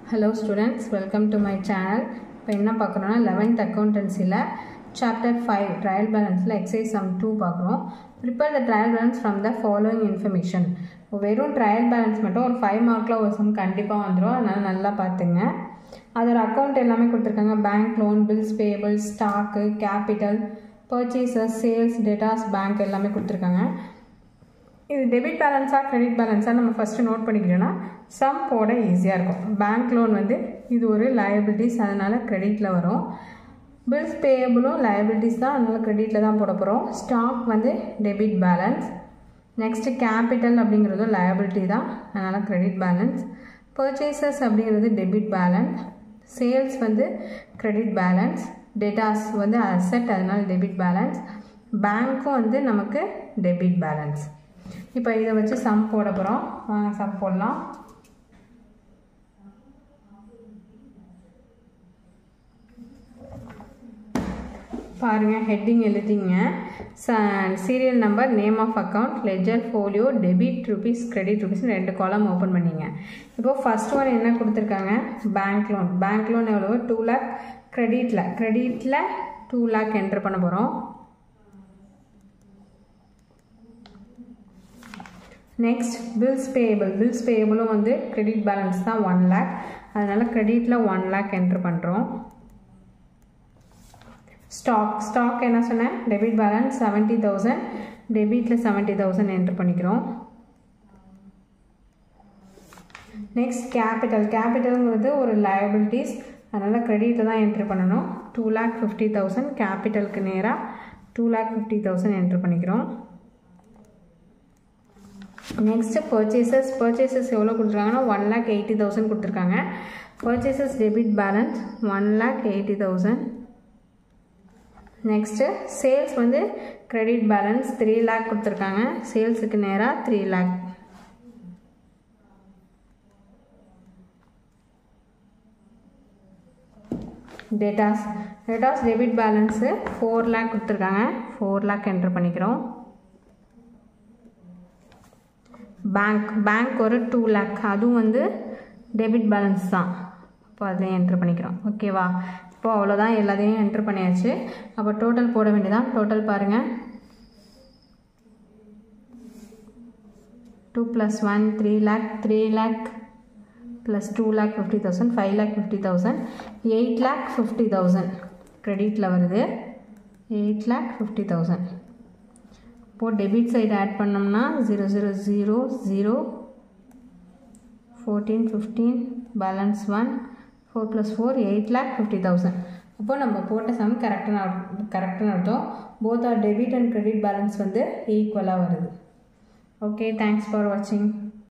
Hello students, welcome to my channel. இப்போ என்ன பார்க்குறோம்னா 11th accountancyல chapter 5 trial balanceல exercise sum 2 பார்க்குறோம். Prepare the trial balance from the following information. வெறும் trial balance மட்டும் ஒரு 5 மார்க்ல ஒரு sum கண்டிப்பாக வந்துடும். அதனால நல்லா பார்த்துங்க. அதோட அக்கௌண்ட் எல்லாமே கொடுத்துருக்காங்க. Bank loan, bills payable, stock, capital, purchases, sales, datas, bank எல்லாமே கொடுத்துருக்காங்க. இது டெபிட் பேலன்ஸா கிரெடிட் பேலன்ஸா நம்ம ஃபஸ்ட்டு நோட் பண்ணிக்கிறோன்னா சம் போட ஈஸியாக இருக்கும். பேங்க் லோன் வந்து இது ஒரு லயபிலிட்டிஸ், அதனால் கிரெடிட்டில் வரும். பில்ஸ் பேயபிளும் லயபிலிட்டிஸ் தான், அதனால் கிரெடிட்டில் தான் போட போகிறோம். ஸ்டாக் வந்து டெபிட் பேலன்ஸ். நெக்ஸ்ட்டு கேபிட்டல் அப்படிங்கிறதும் லயபிலிட்டி தான், அதனால் கிரெடிட் பேலன்ஸ். பர்ச்சேசஸ் அப்படிங்கிறது டெபிட் பேலன்ஸ். சேல்ஸ் வந்து கிரெடிட் பேலன்ஸ். டேட்டாஸ் வந்து அசெட், அதனால் டெபிட் பேலன்ஸ். பேங்க்கும் வந்து நமக்கு டெபிட் பேலன்ஸ். இப்போ இதை வச்சு சம் போட போகிறோம். சம் போடலாம். பாருங்கள், ஹெட்டிங் எழுதிங்க. Serial number, name of account, ledger, folio, debit rupees, credit rupees, 2 column open பண்ணிங்க. இப்போது ஃபர்ஸ்ட் ஒன் என்ன கொடுத்துருக்காங்க? Bank loan. பேங்க் லோன் எவ்வளோ? 2 lakh. கிரெடிட்டில் 2 lakh என்ட்ரு பண்ண போகிறோம். Next bills payable. பில்ஸ் பேயபிளும் வந்து கிரெடிட் பேலன்ஸ் தான் 1 lakh, அதனால் கிரெடிட்டில் 1 lakh என்ட்ரு பண்ணுறோம். ஸ்டாக் என்ன சொன்னேன்? டெபிட் பேலன்ஸ் 70,000, டெபிட்டில் 70,000 என்ட்ரு பண்ணிக்கிறோம். நெக்ஸ்ட் கேபிட்டல்ங்கிறது ஒரு லயபிலிட்டிஸ், அதனால் கிரெடிட்டில் தான் என்ட்ரு பண்ணணும். 2,50,000 கேபிட்டலுக்கு நேராக 2,50,000 என்ட்ரு பண்ணிக்கிறோம். நெக்ஸ்ட்டு பர்ச்சேசஸ் எவ்வளோ கொடுத்துருக்காங்கன்னா 1,80,000 கொடுத்துருக்காங்க. Purchases debit balance 1,80,000. Next sales வந்து கிரெடிட் பேலன்ஸ் 3 lakh கொடுத்துருக்காங்க. சேல்ஸுக்கு நேராக 3 lakh. Datas debit balance 4 lakh கொடுத்துருக்காங்க. 4 lakh என்ட்ரு பண்ணிக்கிறோம். பேங்க் ஒரு 2 lakh, அதுவும் வந்து டெபிட் பேலன்ஸ் தான். இப்போ அதையும் என்ட்ரு பண்ணிக்கிறோம். ஓகேவா? இப்போ அவ்வளோதான், எல்லாத்தையும் என்ட்ரு பண்ணியாச்சு. அப்போ டோட்டல் போட வேண்டியதான். டோட்டல் பாருங்கள். 2 + 1 3 lakh, 3 lakh + 2,50,000 5,50,000 8,50,000 கிரெடிட்டில் வருது. 8,50,000. இப்போது டெபிட் சைடு ஆட் பண்ணோம்னா 0 0 0 0 14 15 பேலன்ஸ் 1 4 + 4 8,50,000. அப்போது நம்ம போட்ட சம் கரெக்டாக அர்த்தம். Both are debit and credit balance வந்து ஈக்குவலாக வருது. ஓகே, தேங்க்ஸ் ஃபார் வாட்சிங்.